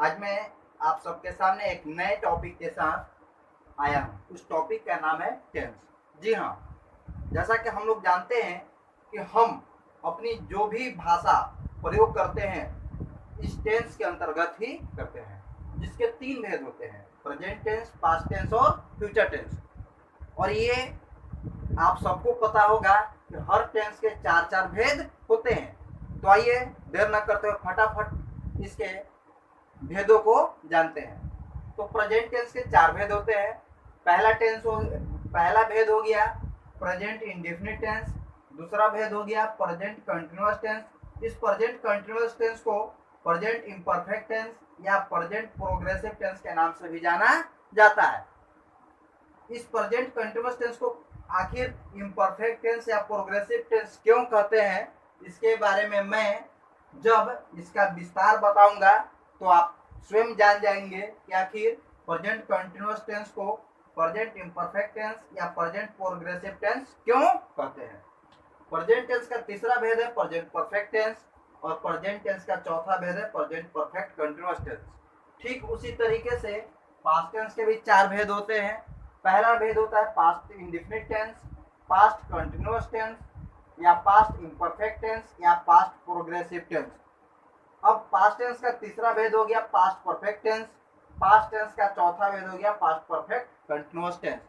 आज मैं आप सबके सामने एक नए टॉपिक के साथ आया हूँ। उस टॉपिक का नाम है टेंस। जी हाँ, जैसा कि हम लोग जानते हैं कि हम अपनी जो भी भाषा प्रयोग करते हैं इस टेंस के अंतर्गत ही करते हैं, जिसके तीन भेद होते हैं: प्रेजेंट टेंस, पास्ट टेंस और फ्यूचर टेंस। और ये आप सबको पता होगा कि हर टेंस के चार चार भेद होते हैं। तो आइए देर न करते हुए फटाफट इसके भेदों को जानते हैं। तो प्रेजेंट टेंस के चार भेद होते हैं। पहला भेद हो गया प्रेजेंट इंडेफिनिट टेंस। दूसरा भेद हो गया प्रेजेंट कंटिन्यूअस टेंस। इस प्रेजेंट कंटिन्यूअस टेंस को प्रेजेंट इम्परफेक्ट टेंस या प्रेजेंट प्रोग्रेसिव टेंस के नाम से भी जाना जाता है। इस प्रेजेंट कंटिन्यूअस टेंस को आखिर इम्परफेक्ट टेंस या प्रोग्रेसिव टेंस क्यों कहते हैं, इसके बारे में मैं जब इसका विस्तार बताऊंगा तो आप स्वयं जान जाएंगे कि आखिर प्रेजेंट कंटिन्यूअस टेंस को प्रेजेंट इम्परफेक्ट टेंस या प्रेजेंट प्रोग्रेसिव टेंस क्यों कहते हैं। प्रेजेंट टेंस का तीसरा भेद है प्रेजेंट परफेक्ट टेंस और प्रेजेंट टेंस का चौथा भेद है प्रेजेंट परफेक्ट कंटिन्यूअस टेंस। ठीक उसी तरीके से पास्ट टेंस के भी चार भेद होते हैं। पहला भेद होता है past indefinite tense, past continuous tense या पास्ट इम्परफेक्ट टेंस या पास्ट प्रोग्रेसिव टेंस। अब पास्ट टेंस का तीसरा भेद हो गया past perfect tense. Past tense का चौथा भेद हो गया पास्ट परफेक्ट कंटिन्यूअस टेंस।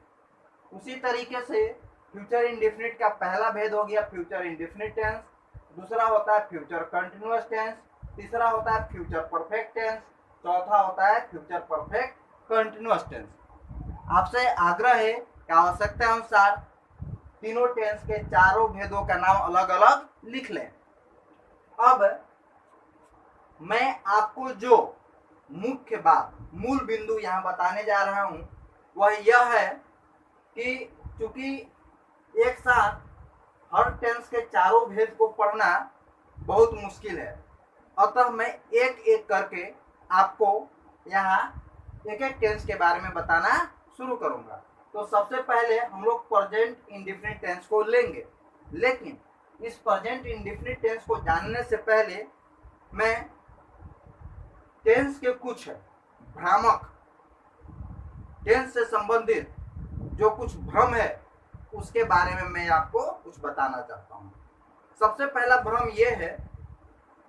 उसी तरीके से फ्यूचर इंडेफिनिट का पहला भेद हो गया फ्यूचर इंडेफिनिट टेंस। दूसरा होता है फ्यूचर कंटिन्यूअस टेंस। तीसरा होता है फ्यूचर परफेक्ट टेंस। चौथा होता है फ्यूचर परफेक्ट कंटिन्यूअस टेंस। आपसे आग्रह है कि आवश्यकता अनुसार तीनों टेंस के चारों भेदों का नाम अलग अलग लिख लें। अब मैं आपको जो मुख्य बात, मूल बिंदु यहाँ बताने जा रहा हूँ वह यह है कि चूंकि एक साथ हर टेंस के चारों भेद को पढ़ना बहुत मुश्किल है, अतः मैं एक एक करके आपको यहाँ एक एक टेंस के बारे में बताना शुरू करूंगा। तो सबसे पहले हम लोग प्रेजेंट इंडेफिनिट टेंस को लेंगे, लेकिन इस प्रेजेंट इंडेफिनिट टेंस को जानने से पहले मैं टेंस के कुछ भ्रामक, टेंस से संबंधित जो कुछ भ्रम है उसके बारे में मैं आपको कुछ बताना चाहता हूँ। सबसे पहला भ्रम यह है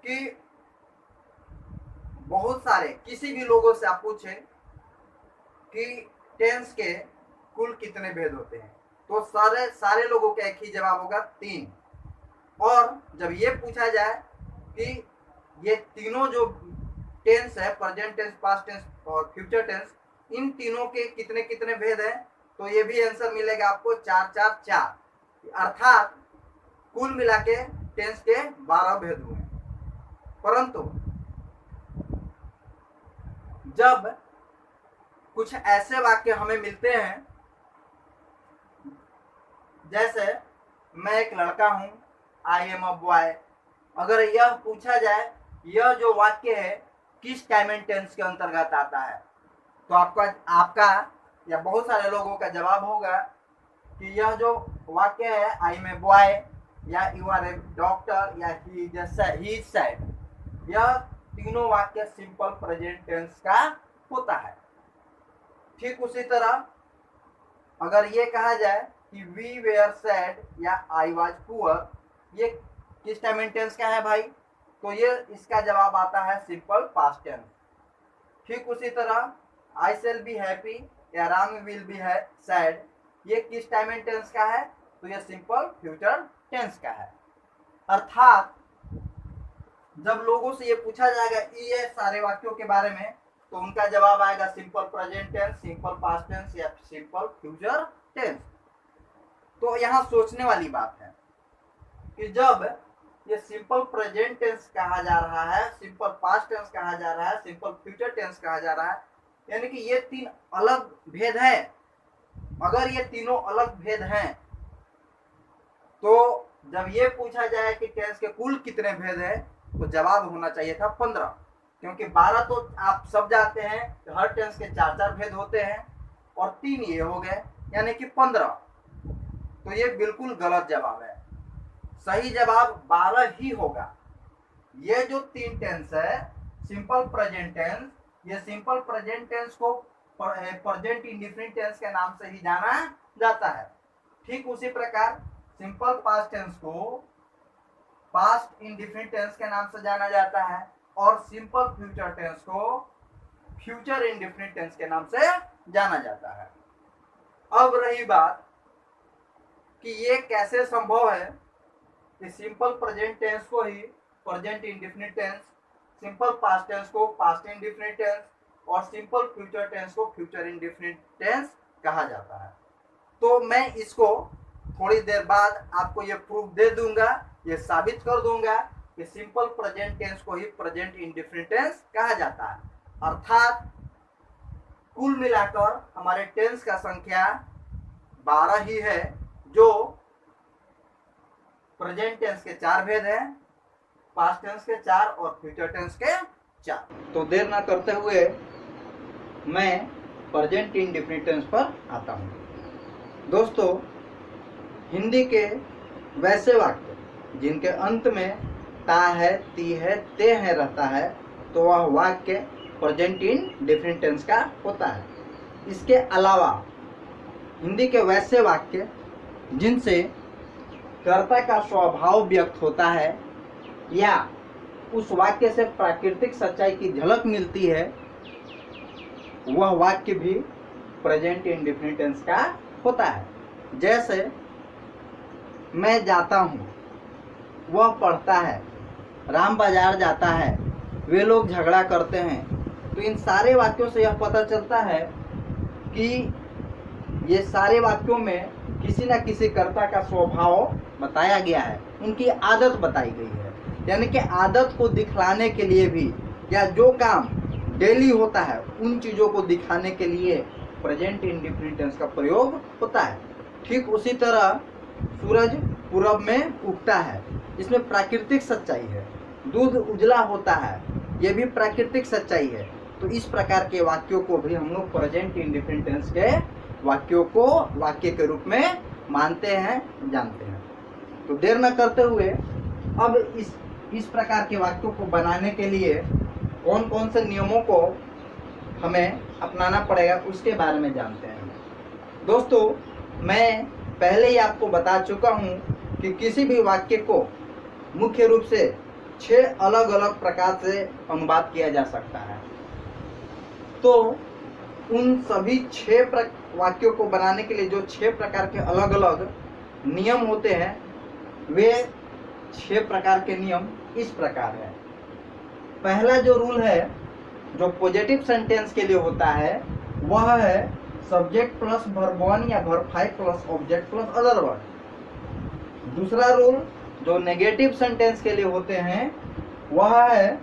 कि बहुत सारे किसी भी लोगों से आप पूछें कि टेंस के कुल कितने भेद होते हैं तो सारे लोगों का एक ही जवाब होगा 3। और जब ये पूछा जाए कि ये तीनों जो टेंस है प्रेजेंट टेंस, पास्ट टेंस और फ्यूचर टेंस, इन तीनों के कितने कितने भेद हैं तो ये भी आंसर मिलेगा आपको 4 4 4, अर्थात कुल मिला के टेंस के 12 भेद हुए। परंतु जब कुछ ऐसे वाक्य हमें मिलते हैं, जैसे मैं एक लड़का हूं, आई एम अ बॉय, अगर यह पूछा जाए यह जो वाक्य है किस टाइम एंड टेंस के अंतर्गत आता है तो आपका या बहुत सारे लोगों का जवाब होगा कि यह जो वाक्य है आई एम ए बॉय या यू आर ए डॉक्टर या ही इज सैड, यह तीनों वाक्य सिंपल प्रेजेंट टेंस का होता है। ठीक उसी तरह अगर ये कहा जाए कि वी वेयर सैड या आई वाज पुअर, ये किस टाइम एंड टेंस का है भाई, तो ये इसका जवाब आता है सिंपल पास्ट टेंस। ठीक उसी तरह आई शैल बी हैप्पी या राम विल बी सैड, ये किस टाइम एंड टेंस का है तो ये सिंपल फ्यूचर टेंस का है। अर्थात जब लोगों से ये पूछा जाएगा ये सारे वाक्यों के बारे में तो उनका जवाब आएगा simple present tense, simple past tense या सिंपल फ्यूचर टेंस। तो यहाँ सोचने वाली बात है कि जब ये सिंपल प्रेजेंट टेंस कहा जा रहा है, सिंपल पास्ट टेंस कहा जा रहा है, सिंपल फ्यूचर टेंस कहा जा रहा है, यानी कि ये तीन अलग भेद है। अगर ये तीनों अलग भेद हैं तो जब ये पूछा जाए कि टेंस के कुल कितने भेद हैं तो जवाब होना चाहिए था 15, क्योंकि 12 तो आप सब जानते हैं कि हर टेंस के 4 4 भेद होते हैं और 3 ये हो गए यानी कि 15। तो ये बिल्कुल गलत जवाब है, सही जवाब 12 ही होगा। ये जो 3 टेंस है सिंपल प्रेजेंट टेंस, ये सिंपल प्रेजेंट टेंस को प्रेजेंट इंडेफिनिट टेंस के नाम से ही जाना जाता है। ठीक उसी प्रकार सिंपल पास्ट टेंस को पास्ट इंडेफिनिट टेंस के नाम से जाना जाता है और सिंपल फ्यूचर टेंस को फ्यूचर इंडेफिनिट टेंस के नाम से जाना जाता है। अब रही बात कि ये कैसे संभव है कि सिंपल प्रेजेंट टेंस को ही present indefinite tense, simple past tense को पास्ट इंडेफिनिट टेंस और सिंपल फ्यूचर टेंस को फ्यूचर इंडेफिनिट टेंस कहा जाता है। तो मैं इसको थोड़ी देर बाद आपको ये प्रूफ दे दूंगा, ये साबित कर दूंगा कि सिंपल प्रेजेंट टेंस को ही प्रेजेंट इंडेफिनिट टेंस कहा जाता है। अर्थात कुल मिलाकर हमारे टेंस का संख्या 12 ही है, जो प्रेजेंट टेंस के 4 भेद हैं, पास्ट टेंस के 4 और फ्यूचर टेंस के 4। तो देर ना करते हुए मैं प्रेजेंट इंडेफिनिट टेंस पर आता हूँ। दोस्तों, हिंदी के वैसे वाक्य जिनके अंत में ता है, ती है, ते है रहता है, तो वह वाक्य प्रेजेंट इंडेफिनिट टेंस का होता है। इसके अलावा हिंदी के वैसे वाक्य जिनसे कर्ता का स्वभाव व्यक्त होता है या उस वाक्य से प्राकृतिक सच्चाई की झलक मिलती है, वह वाक्य भी प्रेजेंट इंडेफिनिट टेंस का होता है। जैसे मैं जाता हूँ, वह पढ़ता है, राम बाजार जाता है, वे लोग झगड़ा करते हैं। तो इन सारे वाक्यों से यह पता चलता है कि ये सारे वाक्यों में किसी न किसी कर्ता का स्वभाव बताया गया है, उनकी आदत बताई गई है। यानी कि आदत को दिखलाने के लिए भी या जो काम डेली होता है उन चीज़ों को दिखाने के लिए प्रेजेंट इंडेफिनिट टेंस का प्रयोग होता है। ठीक उसी तरह सूरज पूरब में उगता है, इसमें प्राकृतिक सच्चाई है। दूध उजला होता है, यह भी प्राकृतिक सच्चाई है। तो इस प्रकार के वाक्यों को भी हम लोग प्रेजेंट इंडेफिनिट टेंस के वाक्यों को वाक्य के रूप में मानते हैं, जानते हैं। तो देर न करते हुए अब इस प्रकार के वाक्यों को बनाने के लिए कौन कौन से नियमों को हमें अपनाना पड़ेगा उसके बारे में जानते हैं। दोस्तों, मैं पहले ही आपको बता चुका हूँ कि किसी भी वाक्य को मुख्य रूप से 6 अलग अलग प्रकार से अनुवाद किया जा सकता है। तो उन सभी 6 वाक्यों को बनाने के लिए जो 6 प्रकार के अलग अलग नियम होते हैं, वे 6 प्रकार के नियम इस प्रकार है। पहला जो रूल है जो पॉजिटिव सेंटेंस के लिए होता है, वह है सब्जेक्ट प्लस वर्ब 1 या verb 5 plus object plus other word. दूसरा रूल जो नेगेटिव सेंटेंस के लिए होते हैं, वह है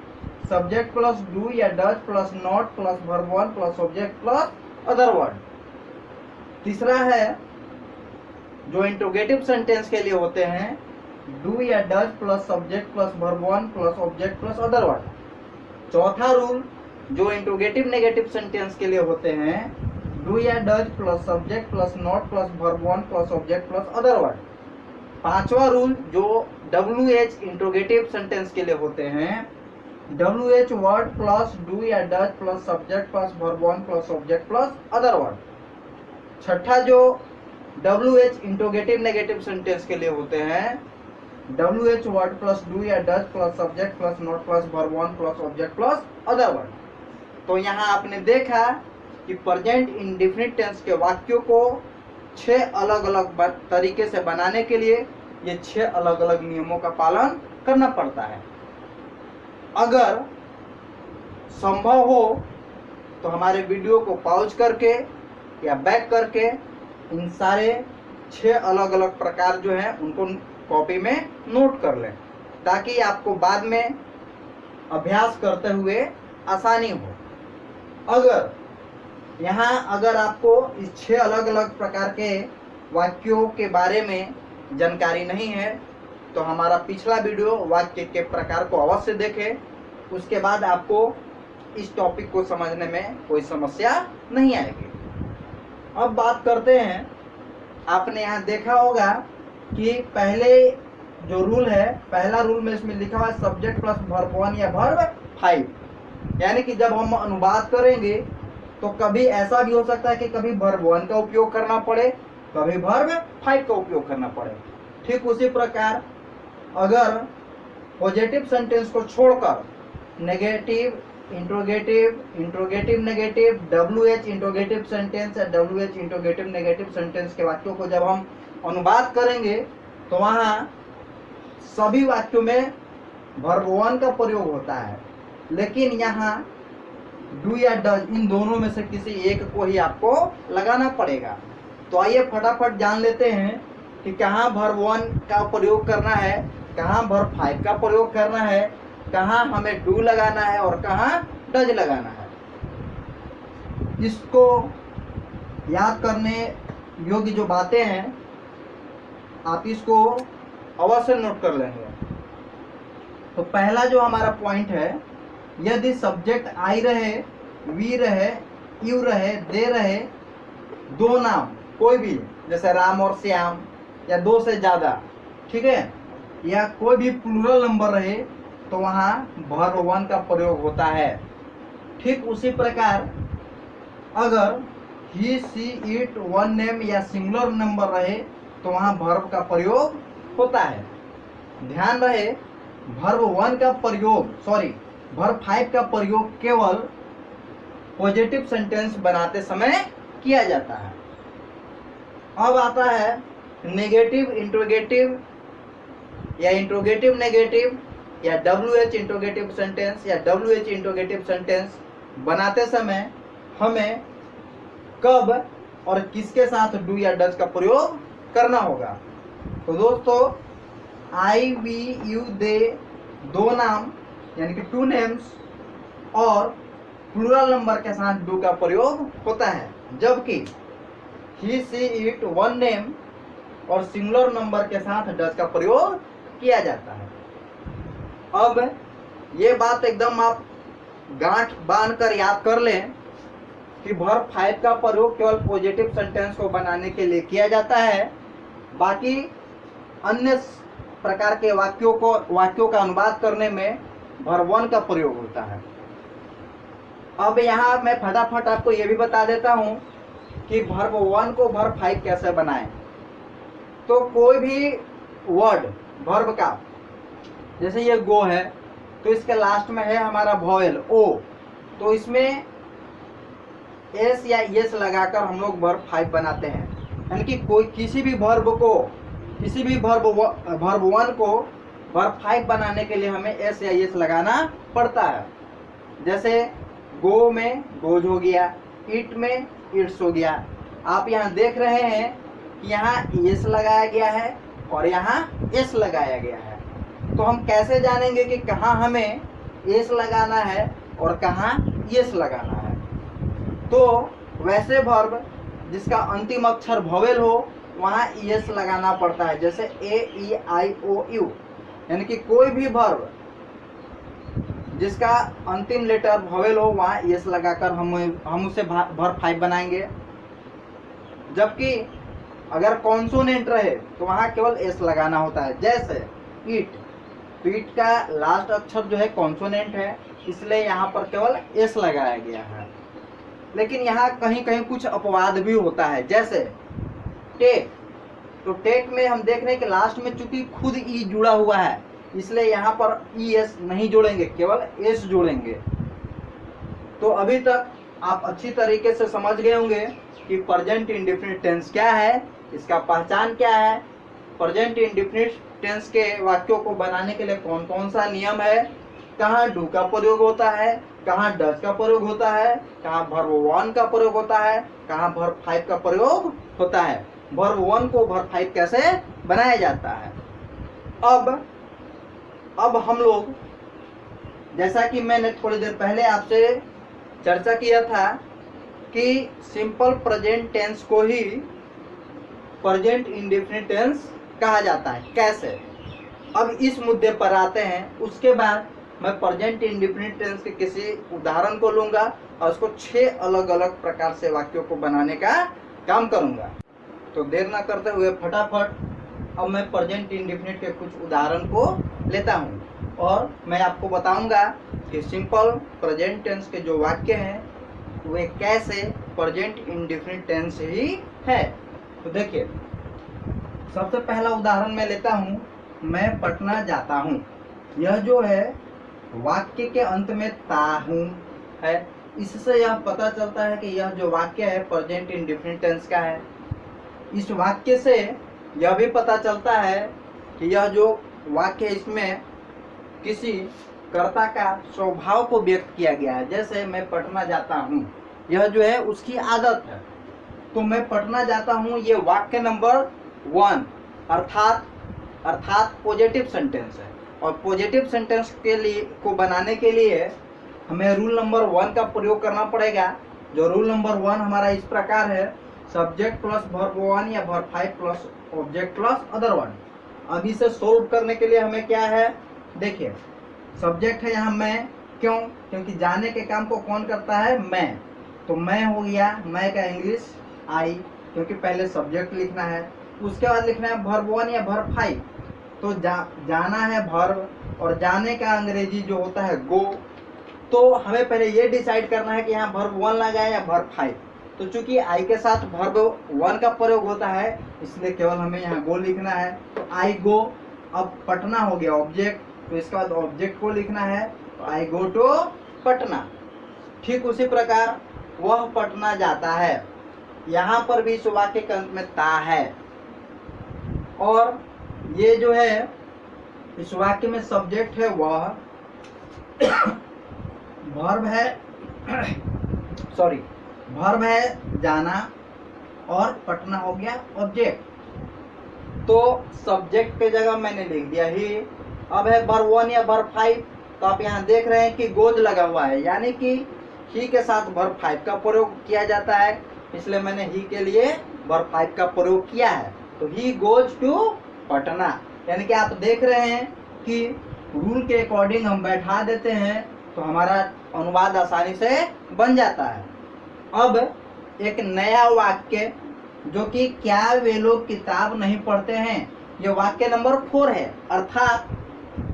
सब्जेक्ट प्लस डू या does plus not plus verb 1 plus object plus other word. तीसरा है जो इंट्रोगेटिव सेंटेंस के लिए होते हैं, डू या does plus subject plus verb 1 plus object plus other word. चौथा रूल जो इंट्रोगेटिव नेगेटिव सेंटेंस के लिए होते हैं, डू या does plus subject plus not plus verb 1 plus object plus other word. पांचवा रूल जो WH इंट्रोगेटिव सेंटेंस के लिए होते हैं, WH वर्ड प्लस डू या does plus subject plus verb 1 plus object plus other word. छठा जो WH इंट्रोगेटिव नेगेटिव सेंटेंस के लिए होते हैं, WH वर्ड प्लस डू या does plus subject plus not plus verb 1 plus object plus other word. तो यहाँ आपने देखा कि प्रेजेंट इंडेफिनिट टेंस के वाक्यों को 6 अलग अलग तरीके से बनाने के लिए ये 6 अलग अलग नियमों का पालन करना पड़ता है। अगर संभव हो तो हमारे वीडियो को पॉज करके या बैक करके इन सारे 6 अलग अलग प्रकार जो हैं उनको कॉपी में नोट कर लें, ताकि आपको बाद में अभ्यास करते हुए आसानी हो। अगर आपको इस 6 अलग अलग प्रकार के वाक्यों के बारे में जानकारी नहीं है, तो हमारा पिछला वीडियो वाक्य के प्रकार को अवश्य देखें। उसके बाद आपको इस टॉपिक को समझने में कोई समस्या नहीं आएगी। अब बात करते हैं, आपने यहाँ देखा होगा कि पहले जो रूल है, पहला रूल में इसमें लिखा हुआ है सब्जेक्ट प्लस वर्ब 1 या वर्ब 5। यानी कि जब हम अनुवाद करेंगे तो कभी ऐसा भी हो सकता है कि कभी वर्ब 1 का उपयोग करना पड़े, कभी वर्ब 5 का उपयोग करना पड़े। ठीक उसी प्रकार अगर पॉजिटिव सेंटेंस को छोड़कर negative, interrogative, interrogative negative, WH interrogative sentence या WH इंट्रोगेटिव नेगेटिव सेंटेंस के वाक्यों को जब हम अनुवाद करेंगे तो वहाँ सभी वाक्यों में वर्ब 1 का प्रयोग होता है, लेकिन यहाँ डू या डज इन दोनों में से किसी एक को ही आपको लगाना पड़ेगा। तो आइए फटाफट जान लेते हैं कि कहाँ वर्ब 1 का प्रयोग करना है, कहाँ वर्ब 5 का प्रयोग करना है, कहाँ हमें डू लगाना है और कहाँ डज लगाना है। इसको याद करने योग्य जो बातें हैं आप इसको अवश्य नोट कर लेंगे। तो पहला जो हमारा पॉइंट है, यदि सब्जेक्ट आई रहे, वी रहे, यू रहे, दे रहे, दो नाम कोई भी जैसे राम और श्याम या दो से ज़्यादा, ठीक है, या कोई भी प्लूरल नंबर रहे तो वहाँ वर्ब 1 का प्रयोग होता है। ठीक उसी प्रकार अगर ही, सी, इट, वन नेम या सिंगुलर नंबर रहे तो वहाँ वर्ब का प्रयोग होता है। ध्यान रहे वर्ब 1 का प्रयोग वर्ब 5 का प्रयोग केवल पॉजिटिव सेंटेंस बनाते समय किया जाता है। अब आता है नेगेटिव इंट्रोगेटिव या इंट्रोगेटिव नेगेटिव या WH इंट्रोगेटिव सेंटेंस या WH इंट्रोगेटिव सेंटेंस बनाते समय हमें कब और किसके साथ डू या डज का प्रयोग करना होगा। तो दोस्तों आई, वी, यू, दे दो नाम यानी कि 2 नेम्स और प्लूरल नंबर के साथ डू का प्रयोग होता है, जबकि ही, सी, इट, वन नेम और सिंगुलर नंबर के साथ डज का प्रयोग किया जाता है। अब ये बात एकदम आप गांठ बांध कर याद कर लें कि वर्ब 5 का प्रयोग केवल पॉजिटिव सेंटेंस को बनाने के लिए किया जाता है, बाकी अन्य प्रकार के वाक्यों का अनुवाद करने में वर्ब 1 का प्रयोग होता है। अब यहाँ मैं फटाफट आपको ये भी बता देता हूँ कि वर्ब 1 को वर्ब 5 कैसे बनाएं। तो कोई भी वर्ड वर्ब का, जैसे ये गो है तो इसके लास्ट में है हमारा वॉवेल ओ, तो इसमें एस या यस लगाकर हम लोग वर्ब 5 बनाते हैं। यानी कि किसी भी वर्ब 1 को वर्ब 5 बनाने के लिए हमें एस या यस लगाना पड़ता है। जैसे गो में गोज हो गया, इट में इट्स हो गया। आप यहाँ देख रहे हैं कि यहाँ यस लगाया गया है और यहाँ एस लगाया गया है। तो हम कैसे जानेंगे कि कहाँ हमें एस लगाना है और कहाँ यस लगाना है। तो वैसे वर्ब जिसका अंतिम अक्षर वॉवेल हो वहाँ एस लगाना पड़ता है, जैसे AEIOU। यानी कि कोई भी वर्ब जिसका अंतिम लेटर वॉवेल हो वहाँ एस लगाकर हम उसे वर्ब 5 बनाएंगे। जबकि अगर कॉन्सोनेंट रहे तो वहाँ केवल एस लगाना होता है, जैसे ईट, तो ईट का लास्ट अक्षर जो है कॉन्सोनेंट है, इसलिए यहाँ पर केवल एस लगाया गया है। लेकिन यहाँ कहीं कहीं कुछ अपवाद भी होता है, जैसे टेक। तो टेक में हम देख रहे हैं कि लास्ट में चूंकि खुद ई जुड़ा हुआ है इसलिए यहाँ पर ES नहीं जोड़ेंगे, केवल एस जोड़ेंगे। तो अभी तक आप अच्छी तरीके से समझ गए होंगे कि प्रेजेंट इंडेफिनिट टेंस क्या है, इसका पहचान क्या है, प्रेजेंट इंडेफिनिट टेंस के वाक्यों को बनाने के लिए कौन कौन सा नियम है, कहाँ डू का प्रयोग होता है, कहाँ डज का प्रयोग होता है, कहाँ वर्ब 1 का प्रयोग होता है, कहाँ वर्ब 5 का प्रयोग होता है, वर्ब 1 को वर्ब 5 कैसे बनाया जाता है। अब हम लोग, जैसा कि मैंने थोड़ी देर पहले आपसे चर्चा किया था कि सिंपल प्रेजेंट टेंस को ही प्रेजेंट इंडेफिनिट टेंस कहा जाता है, कैसे। अब इस मुद्दे पर आते हैं, उसके बाद मैं प्रेजेंट इंडेफिनिट टेंस के किसी उदाहरण को लूंगा और उसको 6 अलग अलग प्रकार से वाक्यों को बनाने का काम करूंगा। तो देर ना करते हुए फटाफट अब मैं प्रेजेंट इंडेफिनिट के कुछ उदाहरण को लेता हूं। और मैं आपको बताऊंगा कि सिंपल प्रेजेंट टेंस के जो वाक्य हैं वे कैसे प्रेजेंट इंडेफिनिट टेंस ही है। तो देखिए, सबसे पहला उदाहरण मैं लेता हूँ, मैं पटना जाता हूँ। यह जो है वाक्य के अंत में ता हूँ है, इससे यह पता चलता है कि यह जो वाक्य है प्रेजेंट इंडेफिनिट टेंस का है। इस वाक्य से यह भी पता चलता है कि यह जो वाक्य इसमें किसी कर्ता का स्वभाव को व्यक्त किया गया है। जैसे मैं पटना जाता हूँ, यह जो है उसकी आदत है। तो मैं पटना जाता हूँ ये वाक्य नंबर 1 अर्थात पॉजिटिव सेंटेंस है। और पॉजिटिव सेंटेंस के लिए को बनाने के लिए हमें रूल नंबर 1 का प्रयोग करना पड़ेगा। जो रूल नंबर 1 हमारा इस प्रकार है, सब्जेक्ट प्लस वर्ब 1 या verb 5 plus object plus other 1। अब इसे सोल्व करने के लिए हमें क्या है, देखिए सब्जेक्ट है यहाँ मैं, क्यों? क्योंकि जाने के काम को कौन करता है? मैं। तो मैं हो गया, मैं का इंग्लिश आई, क्योंकि पहले सब्जेक्ट लिखना है। उसके बाद लिखना है वर्ब 1 या वर्ब 5। तो जाना है वर्ब, और जाने का अंग्रेजी जो होता है गो। तो हमें पहले ये डिसाइड करना है कि यहाँ वर्ब 1 लगाए या वर्ब 5। तो चूंकि आई के साथ वर्ब 1 का प्रयोग होता है, इसलिए केवल हमें यहाँ गो लिखना है। तो आई गो। अब पटना हो गया ऑब्जेक्ट, तो इसके बाद ऑब्जेक्ट को लिखना है, तो आई गो टू पटना। ठीक उसी प्रकार वह पटना जाता है, यहाँ पर भी इस वाक्य के अंत में ता है। और ये जो है इस वाक्य में सब्जेक्ट है वह, वर्ब है वर्ब है जाना, और पटना हो गया ऑब्जेक्ट। तो सब्जेक्ट के जगह मैंने लिख दिया ही। अब है वर्ब 1 या वर्ब 5। तो आप यहाँ देख रहे हैं कि गोज लगा हुआ है, यानी कि ही के साथ वर्ब 5 का प्रयोग किया जाता है, इसलिए मैंने ही के लिए वर्ब 5 का प्रयोग किया है। तो ही गोज टू पटना, यानी कि आप देख रहे हैं कि रूल के अकॉर्डिंग हम बैठा देते हैं तो हमारा अनुवाद आसानी से बन जाता है। अब एक नया वाक्य, जो कि क्या वे लोग किताब नहीं पढ़ते हैं, ये वाक्य नंबर 4 है, अर्थात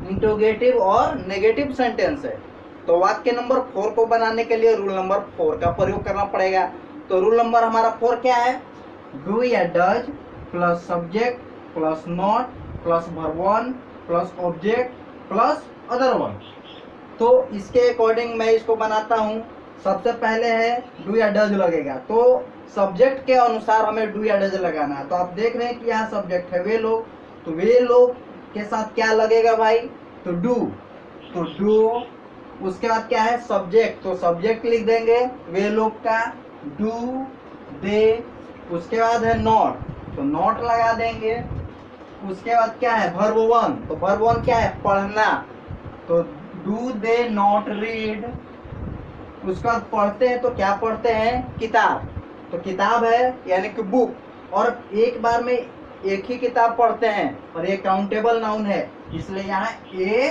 इंटरोगेटिव और नेगेटिव सेंटेंस है। तो वाक्य नंबर 4 को बनाने के लिए रूल नंबर 4 का प्रयोग करना पड़ेगा। तो रूल नंबर हमारा 4 क्या है? डू या does plus subject plus not plus verb 1 plus object plus other 1। तो इसके अकॉर्डिंग मैं इसको बनाता हूँ। सबसे पहले है डू या डज लगेगा, तो सब्जेक्ट के अनुसार हमें डू या डज लगाना है। तो आप देख रहे हैं कि यहाँ सब्जेक्ट है वे लोग, तो वे लोग के साथ क्या लगेगा भाई? तो डू। तो डू, उसके बाद क्या है? सब्जेक्ट, तो सब्जेक्ट लिख देंगे वे लोग का, डू दे। उसके बाद है नॉट, तो नॉट लगा देंगे। उसके बाद क्या है? वर्ब 1, तो वर्ब 1 क्या है? पढ़ना, तो डू दे नॉट रीड। उसके बाद पढ़ते हैं, तो क्या पढ़ते हैं? किताब, तो किताब है यानी कि बुक। और एक बार में एक ही किताब पढ़ते हैं, और ये काउंटेबल नाउन है, इसलिए यहाँ ए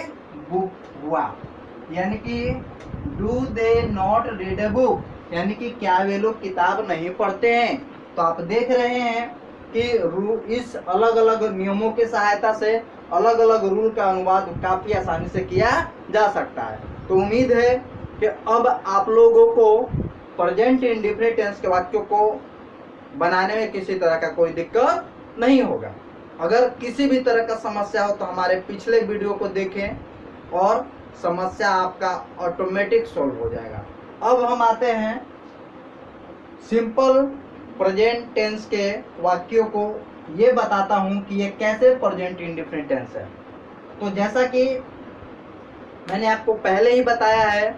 बुक हुआ। यानी कि do they not read a book, यानी कि क्या वे लोग किताब नहीं पढ़ते हैं। तो आप देख रहे हैं कि इस अलग अलग नियमों की सहायता से अलग अलग रूल का अनुवाद काफी आसानी से किया जा सकता है। तो उम्मीद है कि अब आप लोगों को प्रेजेंट इंडेफिनिट टेंस के वाक्यों को बनाने में किसी तरह का कोई दिक्कत नहीं होगा। अगर किसी भी तरह का समस्या हो तो हमारे पिछले वीडियो को देखें और समस्या आपका ऑटोमेटिक सॉल्व हो जाएगा। अब हम आते हैं सिंपल प्रेजेंट टेंस के वाक्यों को। ये बताता हूं कि ये कैसे प्रेजेंट इंडेफिनिट टेंस है। तो जैसा कि मैंने आपको पहले ही बताया है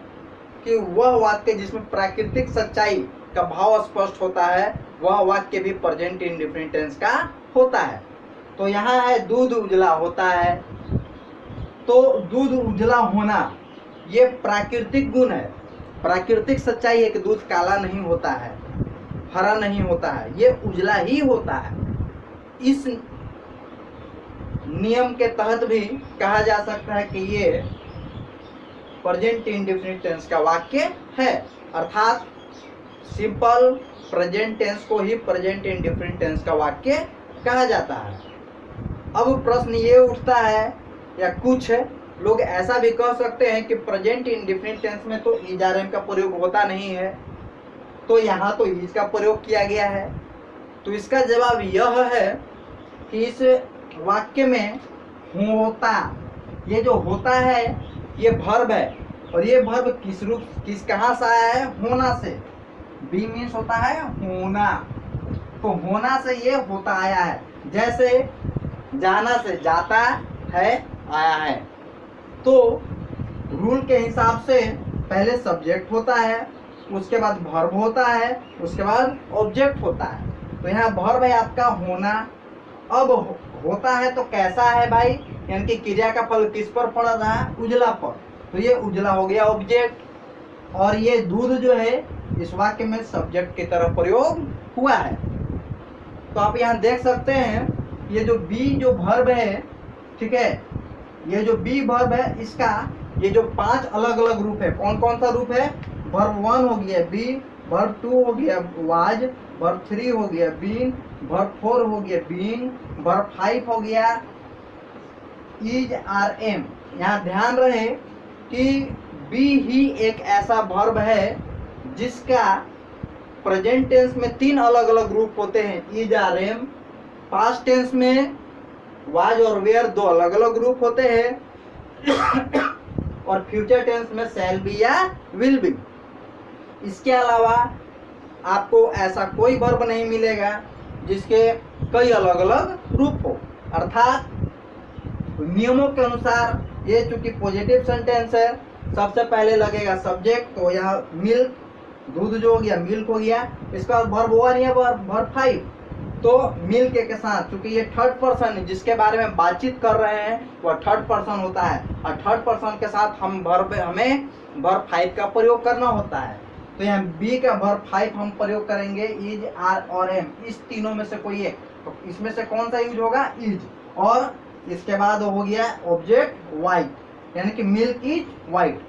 कि वह वाक्य जिसमें प्राकृतिक सच्चाई का भाव स्पष्ट होता है, वह वाक्य भी प्रेजेंट इंडेफिनिट टेंस का होता है। तो यहाँ है दूध उजला होता है, तो दूध उजला होना ये प्राकृतिक गुण है, प्राकृतिक सच्चाई है कि दूध काला नहीं होता है, हरा नहीं होता है, ये उजला ही होता है। इस नियम के तहत भी कहा जा सकता है कि ये प्रेजेंट इंडेफिनिट टेंस का वाक्य है, अर्थात सिंपल प्रेजेंट टेंस को ही प्रेजेंट इंडेफिनिट टेंस का वाक्य कहा जाता है। अब प्रश्न ये उठता है या कुछ लोग ऐसा भी कह सकते हैं कि प्रेजेंट इंडेफिनिट टेंस में तो इज आर एम का प्रयोग होता नहीं है, तो यहाँ तो इज का प्रयोग किया गया है। तो इसका जवाब यह है कि इस वाक्य में होता, ये जो होता है ये वर्ब है, और ये वर्ब किस कहाँ से आया है? होना से। बी मीन्स होता है होना, तो होना से ये होता आया है। जैसे जाना से जाता है आया है। तो रूल के हिसाब से पहले सब्जेक्ट होता है, उसके बाद वर्ब होता है, उसके बाद ऑब्जेक्ट होता है। तो यहाँ वर्ब है आपका होना। अब होता है तो कैसा है भाई, यानी कि क्रिया का फल किस पर पड़ रहा है? उजला पर। तो ये उजला हो गया ऑब्जेक्ट, और ये दूध जो है इस वाक्य में सब्जेक्ट की तरह प्रयोग हुआ है। तो आप यहाँ देख सकते हैं ये जो बी जो वर्ब है, ठीक है, ये जो बी वर्ब है इसका ये जो 5 अलग अलग रूप है, कौन कौन सा रूप है? वर्ब 1 हो गया बी, वर्ब 2 हो गया वाज, वर्ब 3 हो गया बीन, वर्ब 4 हो गया बीन, वर्ब 5 हो गया इज आर एम। यहाँ ध्यान रहे कि बी ही एक ऐसा वर्ब है जिसका प्रेजेंट टेंस में 3 अलग अलग रूप होते हैं, is are am. Past tense में वाज और वेयर 2 अलग अलग रूप होते हैं और फ्यूचर टेंस में शैल बी या विल बी। इसके अलावा आपको ऐसा कोई वर्ब नहीं मिलेगा जिसके कई अलग अलग रूप हो। अर्थात नियमों के अनुसार ये चूंकि पॉजिटिव सेंटेंस है, सबसे पहले लगेगा सब्जेक्ट, तो यहाँ मिल्क, दूध जो हो गया मिल्क हो गया। इसका वर्ब 1 या वर्ब 5, तो मिल्क के साथ, चूंकि ये थर्ड पर्सन जिसके बारे में बातचीत कर रहे हैं वह थर्ड पर्सन होता है, और थर्ड पर्सन के साथ हमें वर्ब 5 का प्रयोग करना होता है। तो यहाँ बी का वर्ब 5 हम प्रयोग करेंगे इज, आर और एम, इस तीनों में से कोई एक। तो इसमें से कौन सा यूज होगा? इज। और इसके बाद हो गया ऑब्जेक्ट वाइट, यानी कि मिल्क इज वाइट।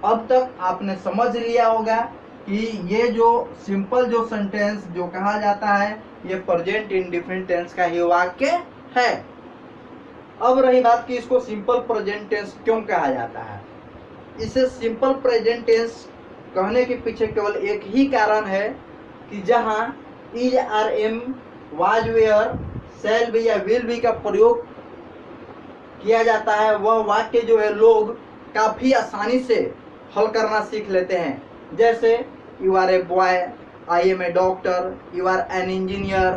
अब तक आपने समझ लिया होगा कि ये जो सिंपल जो सेंटेंस जो कहा जाता है ये प्रेजेंट इंडेफिनिट टेंस का ही वाक्य है। अब रही बात कि इसको सिंपल प्रेजेंट टेंस क्यों कहा जाता है। इसे सिंपल प्रेजेंट टेंस कहने के पीछे केवल एक ही कारण है कि जहां is, are, am, was, were, shall be या विल बी का प्रयोग किया जाता है वह वाक्य जो है लोग काफी आसानी से हल करना सीख लेते हैं। जैसे you are a boy, I am a doctor, you are an engineer.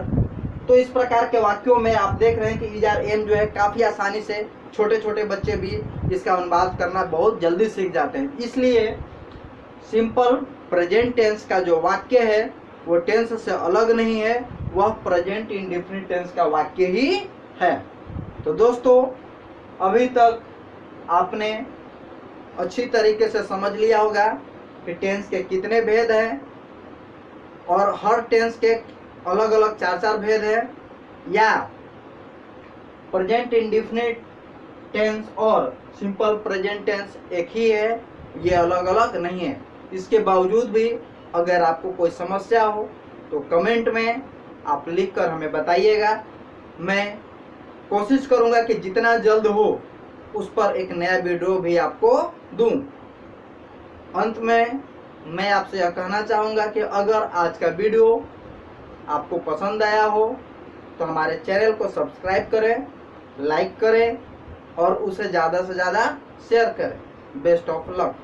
तो इस प्रकार के वाक्यों में आप देख रहे हैं कि इज, आर, एम जो है काफी आसानी से छोटे छोटे बच्चे भी इसका अनुवाद करना बहुत जल्दी सीख जाते हैं। इसलिए सिंपल प्रेजेंट टेंस का जो वाक्य है वो टेंस से अलग नहीं है, वह प्रेजेंट इंडेफिनिट टेंस का वाक्य ही है। तो दोस्तों अभी तक आपने अच्छी तरीके से समझ लिया होगा कि टेंस के कितने भेद हैं और हर टेंस के अलग अलग 4-4 भेद है, या प्रेजेंट इंडेफिनिट टेंस और सिंपल प्रेजेंट टेंस एक ही है, ये अलग अलग नहीं है। इसके बावजूद भी अगर आपको कोई समस्या हो तो कमेंट में आप लिखकर हमें बताइएगा। मैं कोशिश करूंगा कि जितना जल्द हो उस पर एक नया वीडियो भी आपको दूं। अंत में मैं आपसे यह कहना चाहूँगा कि अगर आज का वीडियो आपको पसंद आया हो तो हमारे चैनल को सब्सक्राइब करें, लाइक करें और उसे ज़्यादा से ज़्यादा शेयर करें। Best of luck.